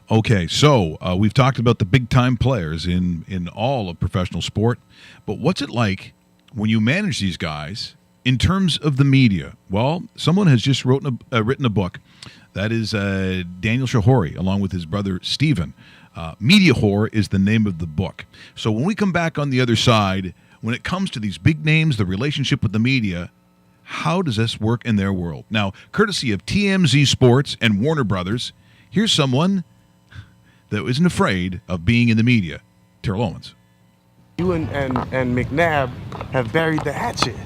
Okay, so we've talked about the big-time players in all of professional sport, but what's it like when you manage these guys in terms of the media? Well, someone has just written a book. That is Daniel Shehori, along with his brother Stephen. Media Whore is the name of the book. So when we come back on the other side, when it comes to these big names, the relationship with the media, how does this work in their world? Now, courtesy of TMZ Sports and Warner Brothers, here's someone that isn't afraid of being in the media. Terrell Owens. You and McNabb have buried the hatchet,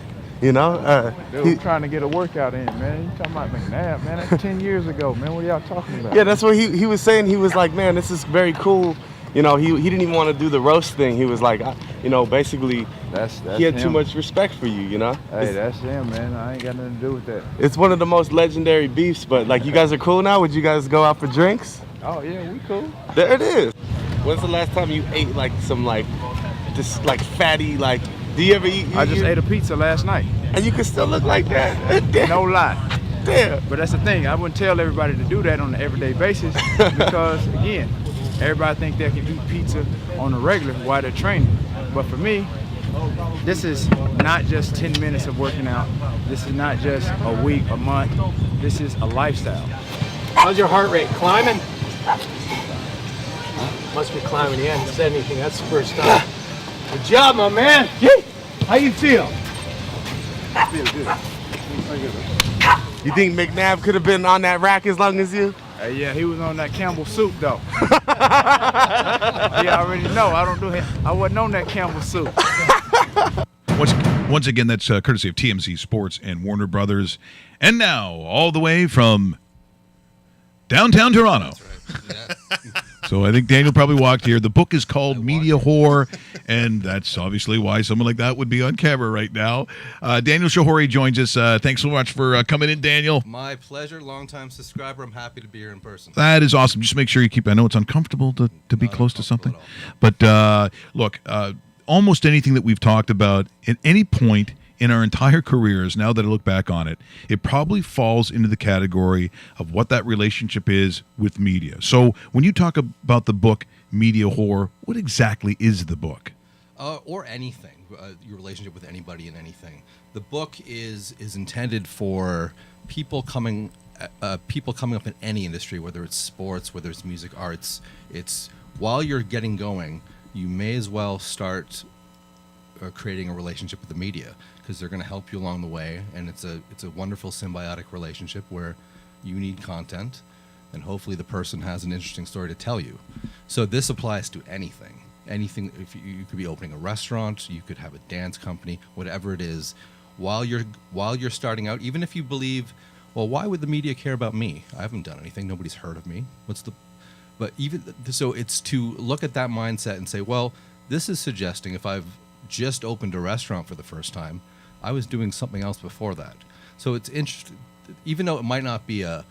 you know? They were trying to get a workout in, man. You talking about McNabb, man? That's 10 years ago, man. What are y'all talking about? Yeah, that's what he was saying. He was like, man, this is very cool. You know, he didn't even want to do the roast thing. He was like, you know, basically, that's he had him. too much respect for you, you know? Hey, that's him, man. I ain't got nothing to do with that. It's one of the most legendary beefs, but like, you guys are cool now? Would you guys go out for drinks? Oh, yeah, we cool. There it is. When's the last time you ate like some like, just like fatty, like, do you ever eat? I just ate a pizza last night. And you can still look like that? No lie. Damn. But that's the thing. I wouldn't tell everybody to do that on an everyday basis because, again, everybody think they can eat pizza on a regular while they're training. But for me, this is not just 10 minutes of working out. This is not just a week, a month. This is a lifestyle. How's your heart rate? Climbing? Must be climbing. He hasn't said anything. That's the first time. Good job, my man. How you feel? I feel good. You think McNabb could have been on that rack as long as you? Yeah, he was on that Campbell soup though. Yeah, I already know. I wasn't on that Campbell soup. Once again, that's courtesy of TMZ Sports and Warner Brothers. And now, all the way from downtown Toronto. That's right. Yeah. So I think Daniel probably walked here. The book is called Media Whore, and that's obviously why someone like that would be on camera right now. Daniel Shehori joins us. Thanks so much for coming in, Daniel. My pleasure. Long-time subscriber. I'm happy to be here in person. That is awesome. Just make sure you keep, I know it's uncomfortable to be close to something. But look, almost anything that we've talked about at any point in our entire careers, now that I look back on it, it probably falls into the category of what that relationship is with media. So when you talk about the book Media Whore, what exactly is the book? Or anything, your relationship with anybody and anything. The book is intended for people coming up in any industry, whether it's sports, whether it's music, arts. It's while you're getting going, you may as well start creating a relationship with the media, because they're going to help you along the way, and it's a wonderful symbiotic relationship where you need content, and hopefully the person has an interesting story to tell you. So this applies to anything. Anything. If you could be opening a restaurant, you could have a dance company, whatever it is. While you're starting out, even if you believe, well, why would the media care about me? I haven't done anything. Nobody's heard of me. But even so, it's to look at that mindset and say, well, this is suggesting if I've just opened a restaurant for the first time, I was doing something else before that. So it's interesting, even though it might not be a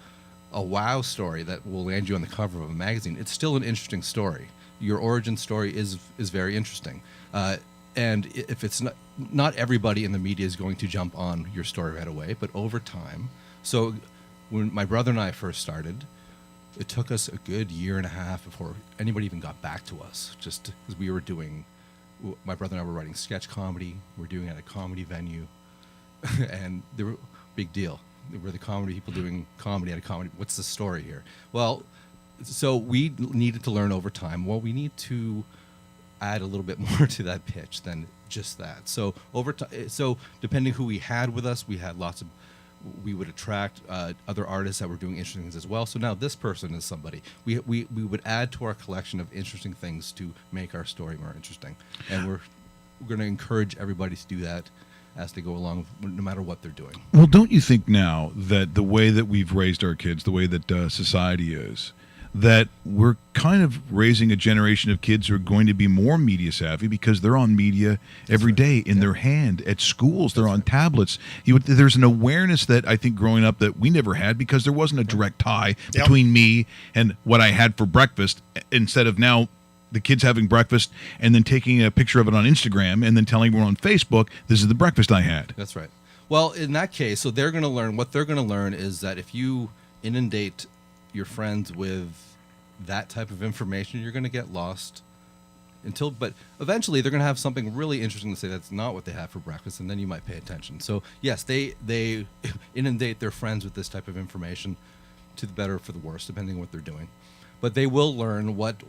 wow story that will land you on the cover of a magazine, it's still an interesting story. Your origin story is very interesting. And if it's not everybody in the media is going to jump on your story right away, but over time. So when my brother and I first started, it took us a good year and a half before anybody even got back to us, just because we were doing, my brother and I were writing sketch comedy. We're doing it at a comedy venue, and they were big deal. We're the comedy people doing comedy at a comedy. What's the story here? Well, so we needed to learn over time. Well, we need to add a little bit more to that pitch than just that. So over time, so depending who we had with us, we had lots of. We would attract other artists that were doing interesting things as well. So now this person is somebody. We would add to our collection of interesting things to make our story more interesting. And we're going to encourage everybody to do that as they go along, no matter what they're doing. Well, don't you think now that the way that we've raised our kids, the way that society is, that we're kind of raising a generation of kids who are going to be more media savvy because they're on media every day in their hand at schools. They're on tablets. There's an awareness that I think growing up that we never had because there wasn't a direct tie between me and what I had for breakfast, instead of now the kids having breakfast and then taking a picture of it on Instagram and then telling everyone on Facebook, this is the breakfast I had. That's right. Well, in that case, so they're going to learn, what they're going to learn is that if you inundate your friends with that type of information, you're going to get lost but eventually they're going to have something really interesting to say that's not what they have for breakfast, and then you might pay attention. So yes, they inundate their friends with this type of information, to the better or for the worse, depending on what they're doing. But they will learn what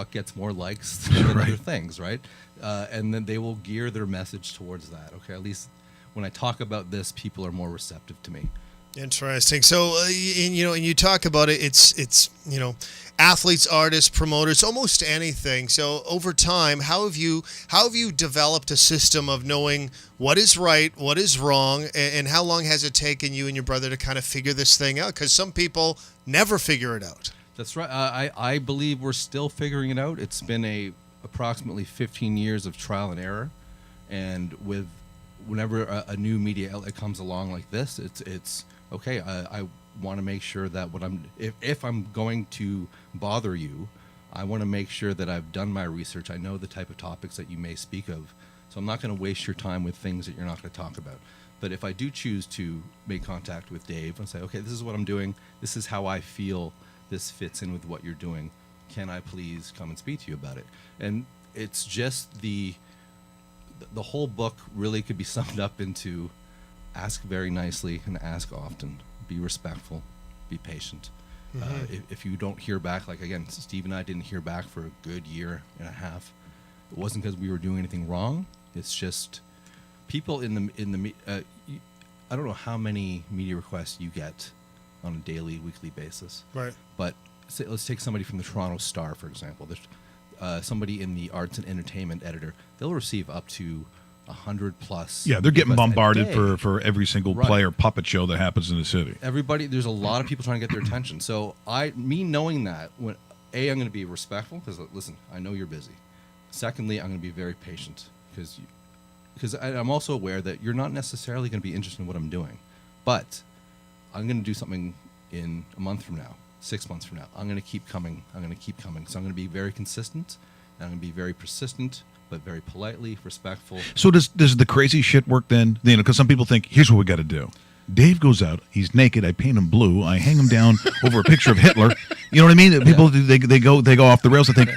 gets more likes than other things, right? And then they will gear their message towards that. Okay, at least when I talk about this, people are more receptive to me. Interesting. So, and you talk about it. It's athletes, artists, promoters, almost anything. So, over time, how have you developed a system of knowing what is right, what is wrong, and how long has it taken you and your brother to kind of figure this thing out? Because some people never figure it out. That's right. I believe we're still figuring it out. It's been approximately 15 years of trial and error, and whenever a new media outlet comes along like this, it's okay. I want to make sure that if I'm going to bother you, I want to make sure that I've done my research. I know the type of topics that you may speak of, so I'm not going to waste your time with things that you're not going to talk about. But if I do choose to make contact with Dave and say, okay, this is what I'm doing, this is how I feel this fits in with what you're doing, can I please come and speak to you about it? And it's just the whole book really could be summed up into ask very nicely and ask often. Be respectful, be patient. If you don't hear back, like again, Steve and I didn't hear back for a good year and a half. It wasn't because we were doing anything wrong. It's just people in the I don't know how many media requests you get on a daily, weekly basis. Right. But let's take somebody from the Toronto Star, for example. There's somebody in the arts and entertainment editor. They'll receive up to 100 plus. Yeah, they're getting bombarded for every single player puppet show that happens in the city. There's a lot of people trying to get their attention. So me knowing that, I'm going to be respectful because listen, I know you're busy. Secondly, I'm going to be very patient because I'm also aware that you're not necessarily going to be interested in what I'm doing, but I'm going to do something in a month from now, 6 months from now. I'm going to keep coming. So I'm going to be very consistent, and I'm going to be very persistent, but very politely, respectful. So does the crazy shit work then? Because some people think, here's what we got to do. Dave goes out, he's naked, I paint him blue, I hang him down over a picture of Hitler. You know what I mean? People, they go off the rails and think,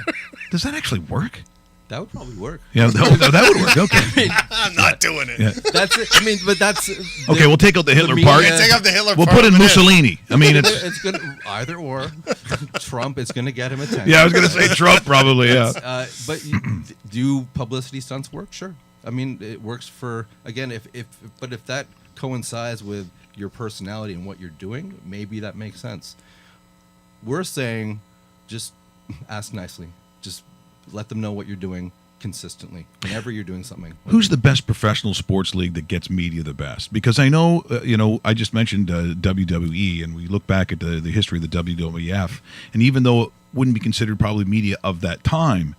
does that actually work? That would probably work. Yeah, that would work. Okay. I'm not doing it. Yeah. That's it. I mean, but that's... Okay, we'll take out the Hitler part. Take out the Hitler we'll part. We'll put in Mussolini. I mean, it's going to... Either or. Trump is going to get him attention. Yeah, I was going to say Trump probably, yeah. But do publicity stunts work? Sure. I mean, it works for... Again, if that coincides with your personality and what you're doing, maybe that makes sense. We're saying just ask nicely. Just let them know what you're doing consistently whenever you're doing something. Who's the best professional sports league that gets media the best? Because I know, I just mentioned WWE, and we look back at the history of the WWF, and even though it wouldn't be considered probably media of that time,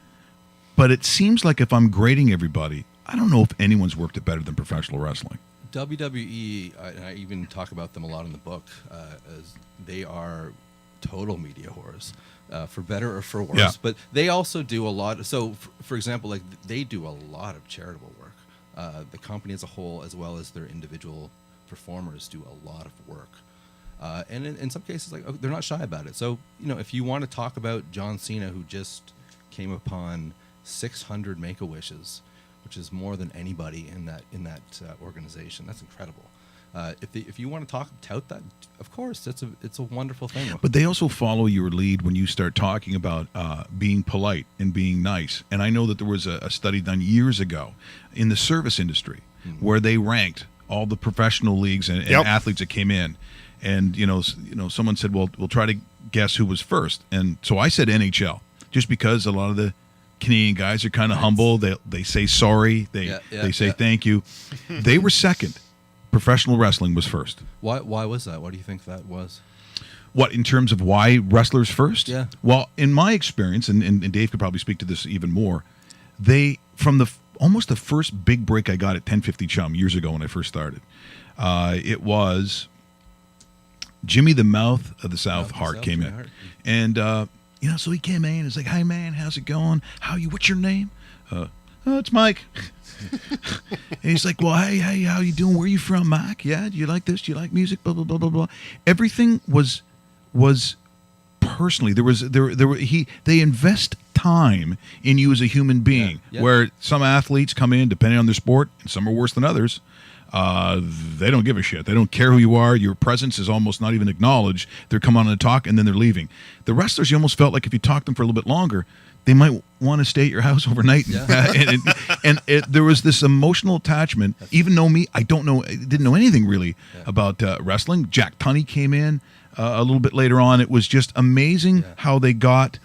but it seems like if I'm grading everybody, I don't know if anyone's worked it better than professional wrestling. WWE, and I even talk about them a lot in the book, as they are total media whores. For better or for worse, yeah. But they also do a lot. So, for example, like they do a lot of charitable work. The company as a whole, as well as their individual performers, do a lot of work. And in some cases, like they're not shy about it. So, if you want to talk about John Cena, who just came upon 600 Make-A-Wishes, which is more than anybody in that organization, that's incredible. If you want to tout that, of course, it's a wonderful thing. But they also follow your lead when you start talking about being polite and being nice. And I know that there was a study done years ago in the service industry where they ranked all the professional leagues and athletes that came in. And someone said, "Well, we'll try to guess who was first." And so I said NHL, just because a lot of the Canadian guys are kind of humble. They say sorry. They say thank you. They were second. Professional wrestling was first. Why was that? Why do you think that was? What, in terms of why wrestlers first? Yeah. Well, in my experience, and Dave could probably speak to this even more, from almost the first big break I got at 1050 Chum years ago when I first started, it was Jimmy the Mouth of the South Hart came in. And, so he came in, he's like, "Hi, man, how's it going? What's your name?" It's Mike. And he's like, "Well, hey, how you doing? Where are you from, Mike? Yeah, do you like this? Do you like music? Blah, blah, blah, blah, blah." Everything was personally. They invest time in you as a human being. Yeah. Where some athletes come in, depending on their sport, and some are worse than others. They don't give a shit. They don't care who you are. Your presence is almost not even acknowledged. They're coming on and talk, and then they're leaving. The wrestlers, you almost felt like if you talked to them for a little bit longer, they might want to stay at your house overnight. Yeah. There was this emotional attachment. Even though I didn't know anything really about wrestling. Jack Tunney came in a little bit later on. It was just amazing how they got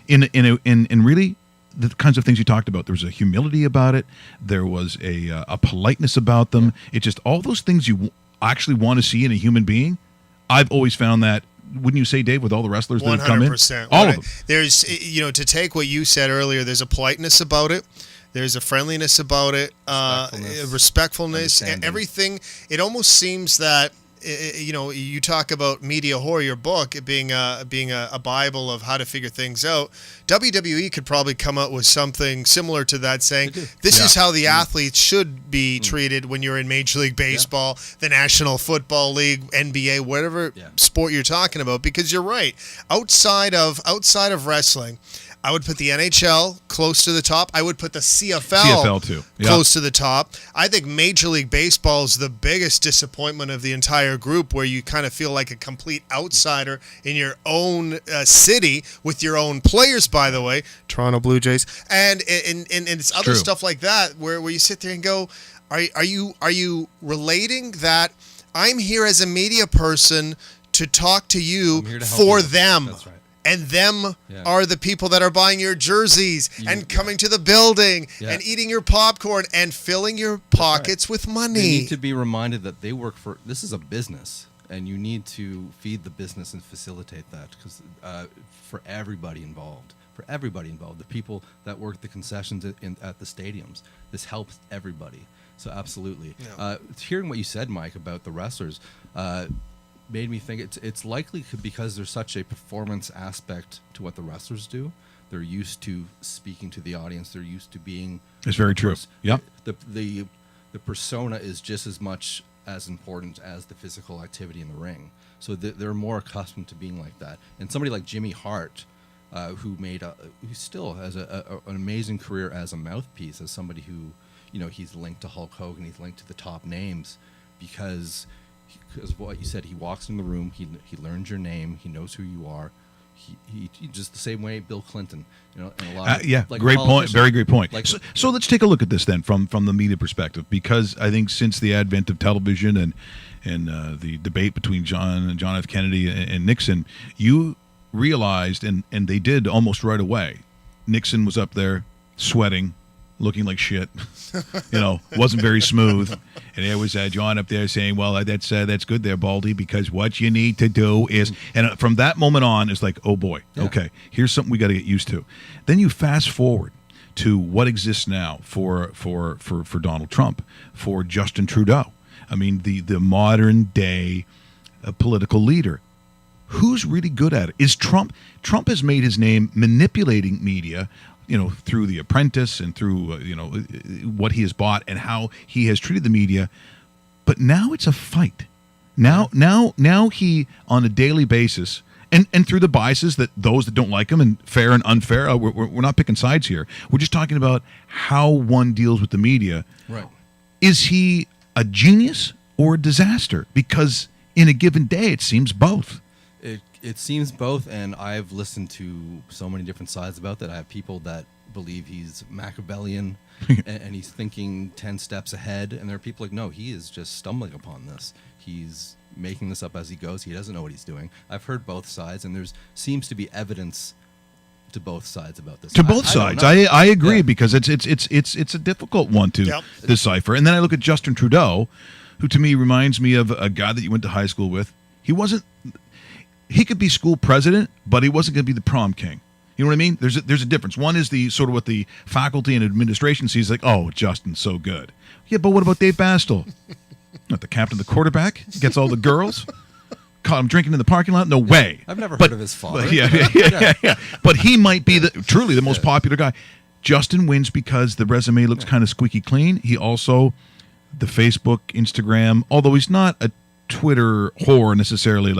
in really the kinds of things you talked about. There was a humility about it. There was a politeness about them. It just all those things you actually want to see in a human being. I've always found that. Wouldn't you say, Dave, with all the wrestlers that have come in? 100%. All of them. There's, to take what you said earlier, there's a politeness about it. There's a friendliness about it, respectfulness, and everything. It almost seems that, you talk about media horror, your book being a Bible of how to figure things out. WWE could probably come out with something similar to that, saying this is how the athletes should be treated when you're in Major League Baseball, the National Football League, NBA, whatever sport you're talking about. Because you're right, outside of wrestling, I would put the NHL close to the top. I would put the CFL too. Close to the top. I think Major League Baseball is the biggest disappointment of the entire group, where you kind of feel like a complete outsider in your own city with your own players, by the way, Toronto Blue Jays, and it's other stuff like that, where you sit there and go, are you relating that I'm here as a media person to talk to you for them? That's right. And them are the people that are buying your jerseys and coming to the building and eating your popcorn and filling your pockets with money. They need to be reminded that they work for, this is a business, and you need to feed the business and facilitate that, because for everybody involved, the people that work the concessions at the stadiums, this helps everybody. So absolutely. Hearing what you said, Mike, about the wrestlers, made me think it's likely because there's such a performance aspect to what the wrestlers do. They're used to speaking to the audience. They're used to being. It's very true. Yep. The persona is just as much as important as the physical activity in the ring. So they're more accustomed to being like that. And somebody like Jimmy Hart, who still has an amazing career as a mouthpiece, as somebody who, he's linked to Hulk Hogan, he's linked to the top names because of what you said. He walks in the room, he learns your name, he knows who you are. He just the same way Bill Clinton, and a lot of great point, very great point. So let's take a look at this then from the media perspective, because I think since the advent of television and the debate between John F. Kennedy and Nixon, you realized, and they did almost right away, Nixon was up there sweating, looking like shit, wasn't very smooth. And there was John up there saying, well, that's good there, Baldy, because what you need to do is, and from that moment on, it's like, oh boy, okay, here's something we got to get used to. Then you fast forward to what exists now for Donald Trump, for Justin Trudeau. I mean, the modern day political leader. Who's really good at it? Is Trump? Trump has made his name manipulating media, through The Apprentice and through, what he has bought and how he has treated the media. But now it's a fight. Now he, on a daily basis, and through the biases that those that don't like him, and fair and unfair, we're not picking sides here. We're just talking about how one deals with the media. Right. Is he a genius or a disaster? Because in a given day, it seems both. It seems both, and I've listened to so many different sides about that. I have people that believe he's Machiavellian and he's thinking 10 steps ahead, and there are people like, no, he is just stumbling upon this. He's making this up as he goes. He doesn't know what he's doing. I've heard both sides, and there's seems to be evidence to both sides about this. To both sides, I agree, because it's a difficult one to decipher. And then I look at Justin Trudeau, who to me reminds me of a guy that you went to high school with. He could be school president, but he wasn't going to be the prom king. You know what I mean? There's a difference. One is the sort of what the faculty and administration sees, like, oh, Justin's so good. Yeah, but what about Dave Bastel? Not the captain, the quarterback. He gets all the girls. Caught him drinking in the parking lot. No way. I've never heard of his father. Yeah. But he might be truly the most popular guy. Justin wins because the resume looks kind of squeaky clean. He also, the Facebook, Instagram, although he's not a Twitter whore necessarily,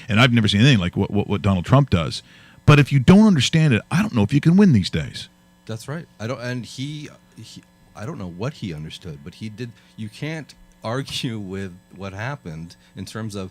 and I've never seen anything like what Donald Trump does. But if you don't understand it, I don't know if you can win these days. That's right. I don't know what he understood, but he did. You can't argue with what happened in terms of,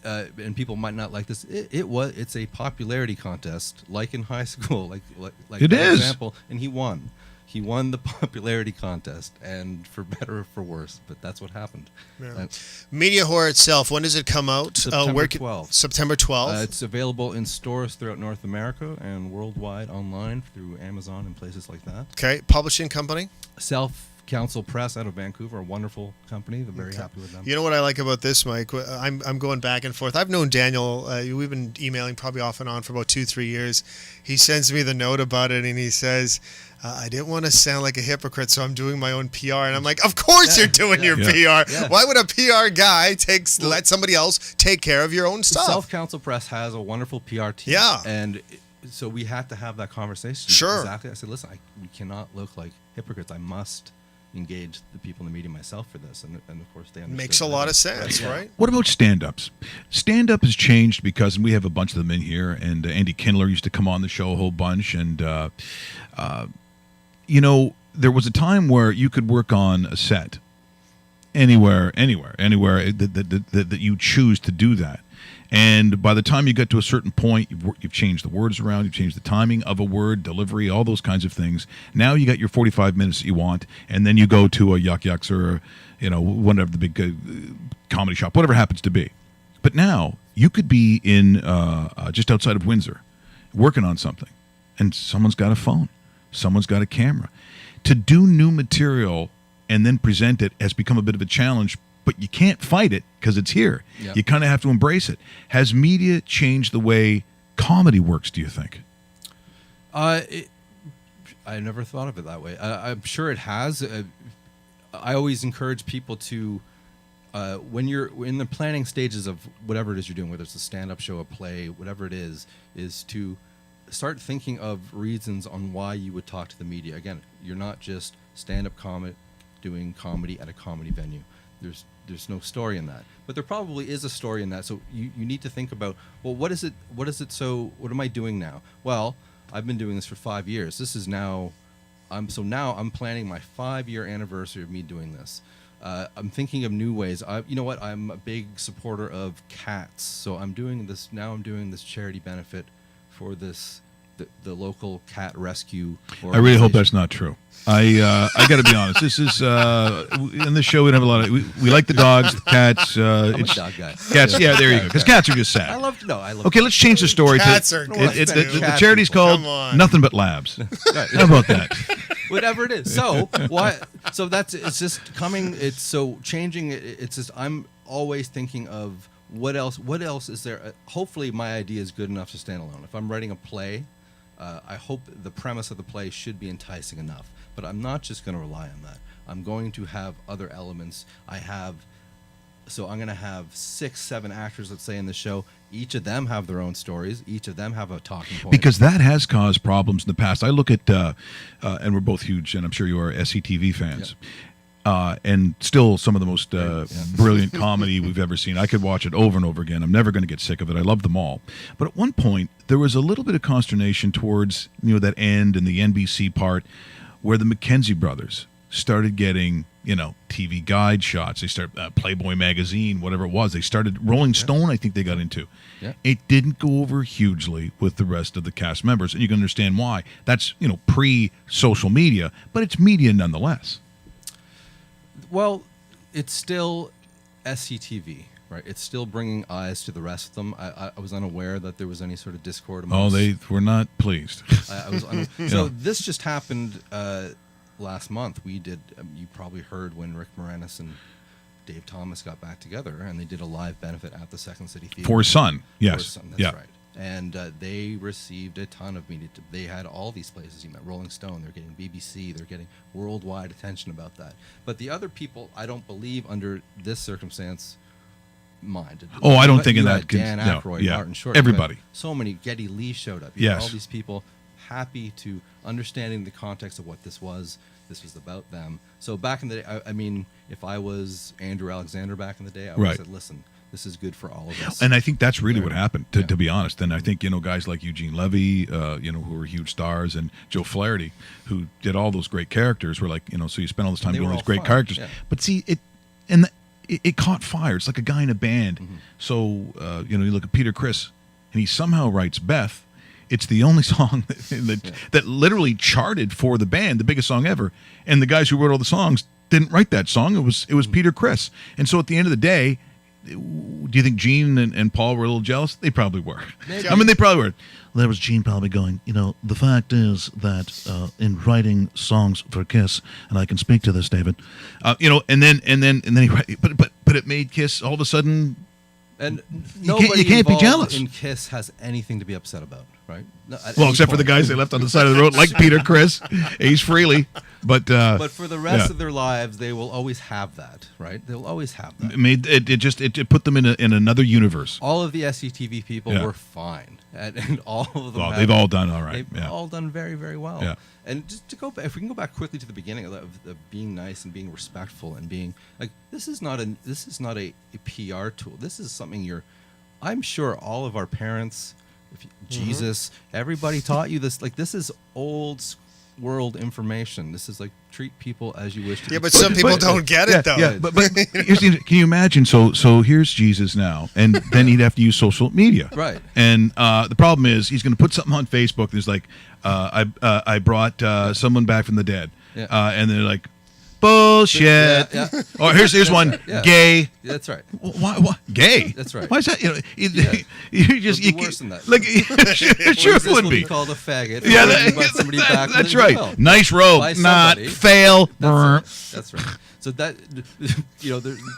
and people might not like this. It's a popularity contest, like in high school, like it is. Example, and he won. He won the popularity contest, and for better or for worse, but that's what happened. Yeah. Media Whore itself, when does it come out? September 12th. September 12th? It's available in stores throughout North America and worldwide online through Amazon and places like that. Okay. Publishing company? Self-Counsel Press out of Vancouver, a wonderful company. They're very happy with them. You know what I like about this, Mike? I'm going back and forth. I've known Daniel. We've been emailing probably off and on for about 2-3 years. He sends me the note about it, and he says, I didn't want to sound like a hypocrite, so I'm doing my own PR. And I'm like, of course you're doing your PR. Yeah. Why would a PR guy let somebody else take care of your own stuff? Self-Counsel Press has a wonderful PR team. Yeah. And so we had to have that conversation. Sure. Exactly. I said, listen, we cannot look like hypocrites. I must engage the people in the media myself for this. And of course, they understood. Makes a lot of sense, right? What about stand-ups? Stand-up has changed because, and we have a bunch of them in here, and Andy Kindler used to come on the show a whole bunch, and there was a time where you could work on a set anywhere that you choose to do that. And by the time you get to a certain point, you've changed the words around, you've changed the timing of a word, delivery, all those kinds of things. Now you got your 45 minutes that you want, and then you go to a Yuck Yucks or whatever the big comedy shop, whatever it happens to be. But now you could be in just outside of Windsor working on something, and someone's got a phone, someone's got a camera. To do new material and then present it has become a bit of a challenge, but you can't fight it because it's here. Yep. You kind of have to embrace it. Has media changed the way comedy works, do you think? I never thought of it that way. I'm sure it has. I always encourage people to, when you're in the planning stages of whatever it is you're doing, whether it's a stand-up show, a play, whatever it is to start thinking of reasons on why you would talk to the media. Again, you're not just stand-up comic doing comedy at a comedy venue. There's no story in that, but there probably is a story in that. So you need to think about, well, what is it? So what am I doing now? Well, I've been doing this for 5 years. This is now, I'm planning my 5-year anniversary of me doing this. I'm thinking of new ways. You know what? I'm a big supporter of cats, so I'm doing this now. I'm doing this charity benefit for the local cat rescue. I really hope that's not true. I got to be honest. This is in this show we don't have a lot of. We like the dogs, the cats. I'm a dog guy. Cats, yeah, there you go. Because cats are just sad. I love. Okay, let's change the story. Cats are good. The charity's called Nothing But Labs. How about that? Whatever it is. So why? So it's just coming. It's so changing. It's just I'm always thinking of what else. What else is there? Hopefully, my idea is good enough to stand alone. If I'm writing a play, I hope the premise of the play should be enticing enough. But I'm not just going to rely on that. I'm going to have other elements. So I'm going to have 6-7 actors, let's say, in the show. Each of them have their own stories. Each of them have a talking point. Because that has caused problems in the past. I look at, and we're both huge, and I'm sure you are SCTV fans. Yep. And still some of the most brilliant comedy we've ever seen. I could watch it over and over again. I'm never going to get sick of it. I love them all. But at one point, there was a little bit of consternation towards that end and the NBC part where the McKenzie brothers started getting, TV guide shots. They started Playboy magazine, whatever it was. They started Rolling Stone, I think they got into. Yeah. It didn't go over hugely with the rest of the cast members, and you can understand why. That's, pre-social media, but it's media nonetheless. Well, it's still SCTV, right? It's still bringing eyes to the rest of them. I was unaware that there was any sort of discord amongst... Oh, they were not pleased. So this just happened last month. We did, you probably heard when Rick Moranis and Dave Thomas got back together, and they did a live benefit at the Second City Theater. For his son, yes. For his son, that's right. And they received a ton of media. They had all these places. You met Rolling Stone. They're getting BBC. They're getting worldwide attention about that. But the other people, I don't believe under this circumstance, mind. Oh, I don't think in that. Dan Aykroyd, Martin Short. Everybody. So many. Geddy Lee showed up. Yes. All these people happy to understanding the context of what this was. This was about them. So back in the day, I mean, if I was Andrew Alexander back in the day, I would Right. have said, listen, this is good for all of us. And I think that's really what happened, Yeah. to be honest. And I think, guys like Eugene Levy, who were huge stars, and Joe Flaherty, who did all those great characters, were like, so you spend all this time They doing were these all great fun, characters. yeah. But see, it caught fire. It's like a guy in a band. Mm-hmm. So, you look at Peter Criss, and he somehow writes Beth. It's the only song that literally charted for the band, the biggest song ever. And the guys who wrote all the songs didn't write that song. It was Peter Criss. And so at the end of the day, do you think Gene and Paul were a little jealous? They probably were. Maybe. I mean, they probably were. There was Gene probably going, the fact is that in writing songs for Kiss, and I can speak to this, David, and then he but it made Kiss all of a sudden. And You nobody can't be involved jealous. in Kiss has anything to be upset about, right? No, at Well, any except for the point. guys they left on the side of the road, like Peter Criss, Ace Frehley, but But for the rest yeah. of their lives, they will always have that, right? They'll always have that. it put them in another universe. All of the SCTV people Yeah. were fine, and all of them. Well, had- they've all done all right. They've Yeah. all done very, very well. Yeah. And just to go back, if we can go back quickly to the beginning of being nice and being respectful and being like, this is not a PR tool. This is something I'm sure all of our parents, Jesus, everybody taught you this. Like, this is old world information. This is like, treat people as you wish to. Yeah, be but treated. some people don't get it, though. Yeah, but here's the, can you imagine? So here's Jesus now, and then he'd have to use social media, Right. And the problem is he's going to put something on Facebook. And there's like, I brought someone back from the dead, Yeah. And they're like, bullshit. Yeah. Oh, here's one, Yeah. gay. That's right. Why gay? That's right. Why is that? Yeah. You just It'll be you worse than that. Like sure it would be. Called a faggot. Yeah, or you brought somebody back with that's it. right. Well, Nice robe, by not somebody. fail. That's right. So that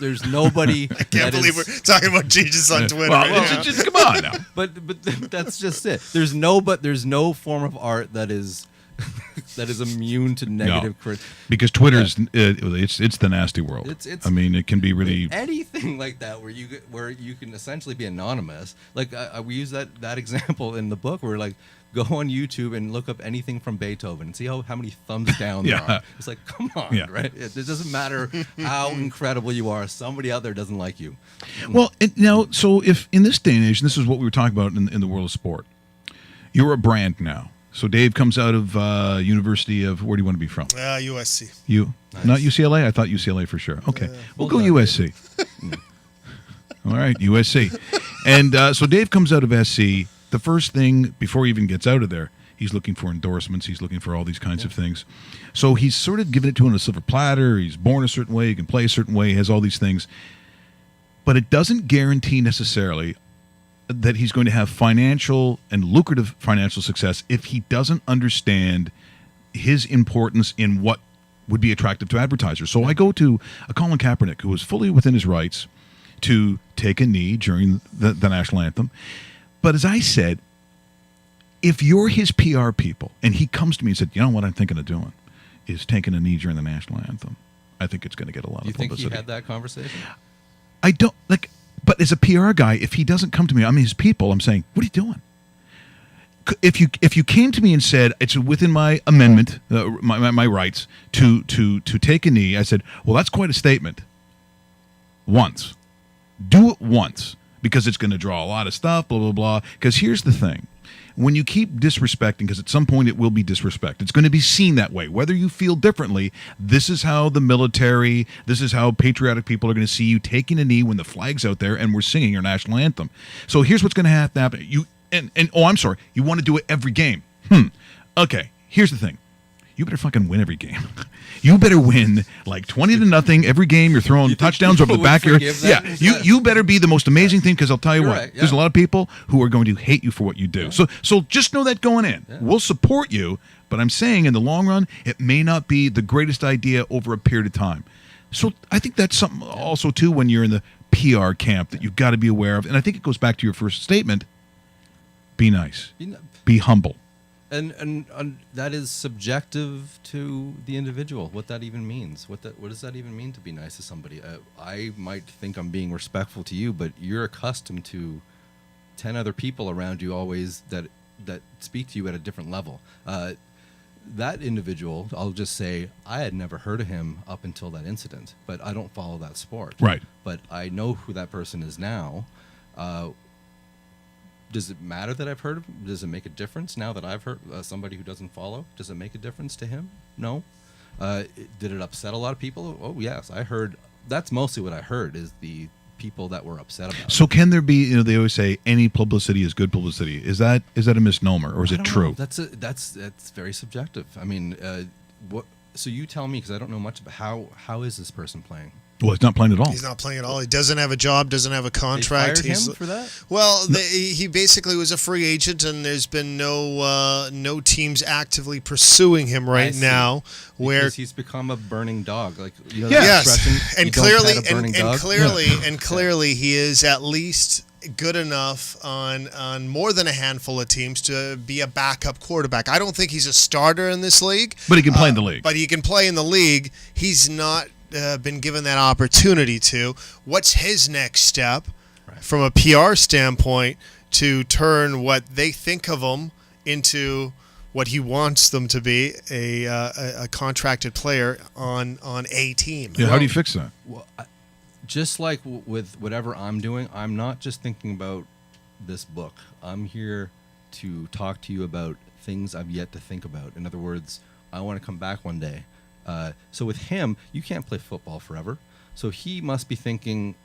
there's nobody. Can't believe we're talking about Jesus on Twitter. Well, right now. just come on now. But that's just it. There's no form of art that is immune to negative criticism. Because Twitter's it's the nasty world. It's- I mean, it can be really. Anything like that where you can essentially be anonymous. Like we use that example in the book where like go on YouTube and look up anything from Beethoven and see how many thumbs down there Yeah. are. It's like, come on, Yeah. right? It doesn't matter how incredible you are. Somebody out there doesn't like you. Well, now, so if in this day and age, and this is what we were talking about in the world of sport, you're a brand now. So Dave comes out of University of, where do you want to be from? USC. You, not UCLA? I thought UCLA for sure. Okay, we'll go done. USC. All right, USC. And so Dave comes out of SC. The first thing, before he even gets out of there, he's looking for endorsements. He's looking for all these kinds of things. So he's sort of given it to him on a silver platter. He's born a certain way. He can play a certain way. He has all these things. But it doesn't guarantee necessarily that he's going to have financial and lucrative financial success if he doesn't understand his importance in what would be attractive to advertisers. So I go to a Colin Kaepernick who was fully within his rights to take a knee during the national anthem. But as I said, if you're his PR people and he comes to me and said, you know what I'm thinking of doing is taking a knee during the national anthem, I think it's going to get a lot Do you of think publicity. he had that conversation? I don't like, but as a PR guy, if he doesn't come to me, I'm his people. I'm saying, what are you doing? If you came to me and said it's within my amendment, my rights to take a knee, I said, well, that's quite a statement. Once, do it once because it's going to draw a lot of stuff, blah blah blah. Because here's the thing. When you keep disrespecting, because at some point it will be disrespect, it's going to be seen that way. Whether you feel differently, this is how the military, this is how patriotic people are going to see you taking a knee when the flag's out there and we're singing your national anthem. So here's what's going to have to happen. I'm sorry, you want to do it every game. Okay, here's the thing. You better fucking win every game. You better win like 20-0 every game. You're throwing touchdowns over the people back would here. forgive that? Yeah, you better be the most amazing thing because I'll tell you You're what. right, yeah. There's a lot of people who are going to hate you for what you do. So just know that going in. We'll support you, but I'm saying in the long run, it may not be the greatest idea over a period of time. So I think that's something also too when you're in the PR camp that you've got to be aware of. And I think it goes back to your first statement. Be nice. Be humble. And that is subjective to the individual. What that even means. What does that even mean to be nice to somebody? I might think I'm being respectful to you, but you're accustomed to 10 other people around you always that speak to you at a different level. that individual, I'll just say, I had never heard of him up until that incident, but I don't follow that sport. Right. But I know who that person is now. Does it matter that I've heard of him? Does it make a difference now that I've heard somebody who doesn't follow? Does it make a difference to him? No. Did it upset a lot of people? Oh, yes. I heard. That's mostly what I heard is the people that were upset about it. So can there be, you know, they always say any publicity is good publicity. Is that a misnomer, or is I it don't true? know. That's very subjective. I mean, what? So you tell me, because I don't know much about how is this person playing? Well, he's not playing at all. He's not playing at all. He doesn't have a job, doesn't have a contract. They fired him for that? Well, he basically was a free agent, and there's been no teams actively pursuing him right now. Where because he's become a burning dog, like you know, yes, that expression, and you don't clearly, pet a burning and dog? clearly, and clearly, he is at least good enough on more than a handful of teams to be a backup quarterback. I don't think he's a starter in this league, But he can play in the league. But he can play in the league. He's not been given that opportunity to. What's his next step from a PR standpoint to turn what they think of him into what he wants them to be, a contracted player on a team? Yeah, how do you fix that? Well, just like with whatever I'm doing, I'm not just thinking about this book. I'm here to talk to you about things I've yet to think about. In other words, I want to come back one day. So with him, you can't play football forever. So he must be thinking,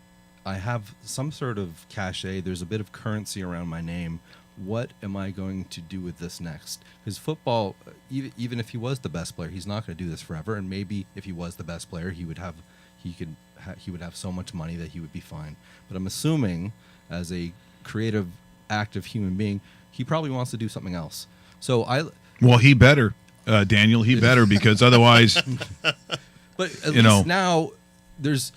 I have some sort of cachet. There's a bit of currency around my name. What am I going to do with this next? Because football, even if he was the best player, he's not going to do this forever. And maybe if he was the best player, he would have so much money that he would be fine. But I'm assuming, as a creative, active human being, he probably wants to do something else. So Well, he better, Daniel. He better, because otherwise, but at you least know, now there's,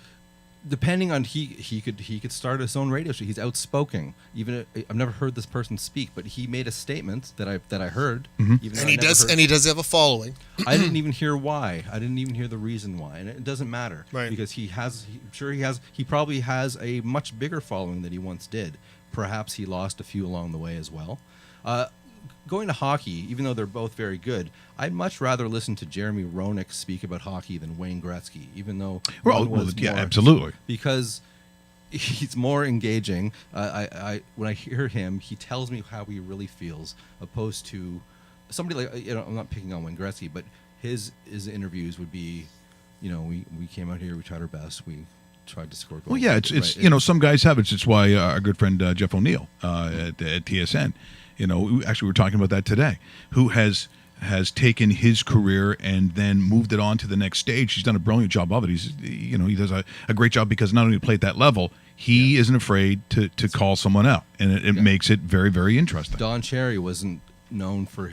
depending on he could start his own radio show. He's outspoken. Even I've never heard this person speak, but he made a statement that I heard. Mm-hmm. Even though And I he never does, heard- and he does have a following. I didn't even hear why. I didn't even hear the reason why, and it doesn't matter, Right. because he probably has a much bigger following than he once did. Perhaps he lost a few along the way as well. Going to hockey, even though they're both very good, I'd much rather listen to Jeremy Roenick speak about hockey than Wayne Gretzky, even though one was yeah, more- absolutely. because he's more engaging. I when I hear him, he tells me how he really feels, opposed to somebody like, you know, I'm not picking on Wayne Gretzky, but his interviews would be, you know, we came out here, we tried our best, we tried to score goals. Well, yeah, it's Right. you know, some guys have it. It's why our good friend Jeff O'Neill at TSN, you know, actually we were talking about that today, who has taken his career and then moved it on to the next stage. He's done a brilliant job of it. He does a great job, because not only play at that level, he isn't afraid to call someone out, and it makes it very, very interesting. Don Cherry wasn't known for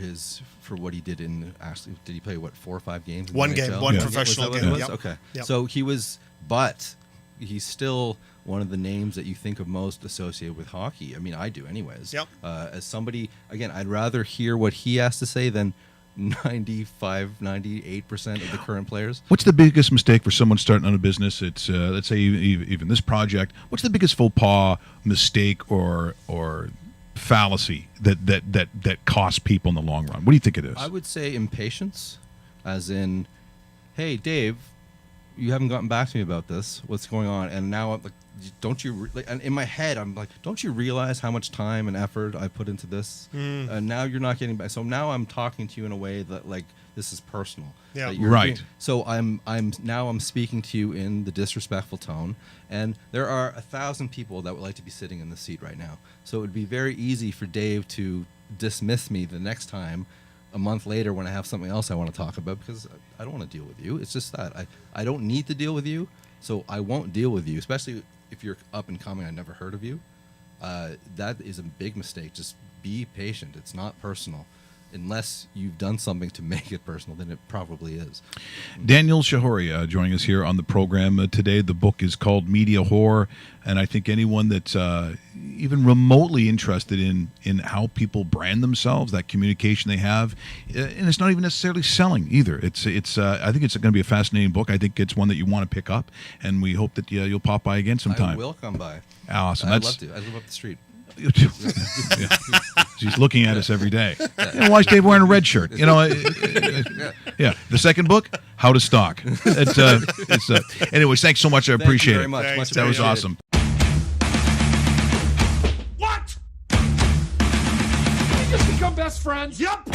what he did in, actually, did he play 4 or 5 games in the One game, NHL? one Yeah. professional Was that what game. it was? Yep. Okay. Yep. So he was, but he's still one of the names that you think of most associated with hockey. I mean, I do anyways. Yep. As somebody, again, I'd rather hear what he has to say than 98% of the current players. What's the biggest mistake for someone starting on a business? It's let's say even this project. What's the biggest faux pas, mistake, or fallacy that costs people in the long run? What do you think it is? I would say impatience, as in, hey, Dave, you haven't gotten back to me about this. What's going on? And now I'm like, don't you? And in my head, I'm like, don't you realize how much time and effort I put into this? And now you're not getting back. So now I'm talking to you in a way that, like, this is personal. Yeah. That you're Right. being- so I'm speaking to you in the disrespectful tone, and there are 1,000 people that would like to be sitting in the seat right now. So it would be very easy for Dave to dismiss me the next time, a month later, when I have something else I want to talk about, because I don't want to deal with you. It's just that I don't need to deal with you, so I won't deal with you, especially if you're up and coming. I never heard of you. That is a big mistake. Just be patient. It's not personal. Unless you've done something to make it personal, then it probably is. Daniel Shehori joining us here on the program today. The book is called Media Horror, and I think anyone that's even remotely interested in how people brand themselves, that communication they have, and it's not even necessarily selling either. It's I think it's going to be a fascinating book. I think it's one that you want to pick up, and we hope that you'll pop by again sometime. I will come by. Awesome. I'd love to. I live up the street. Yeah. She's looking at us every day. And why is Dave wearing a red shirt? You know, yeah. The second book, How to Stock. Anyways, thanks so much. I appreciate very it. much. Thanks, Much That was appreciated. awesome. What? We just become best friends? Yep.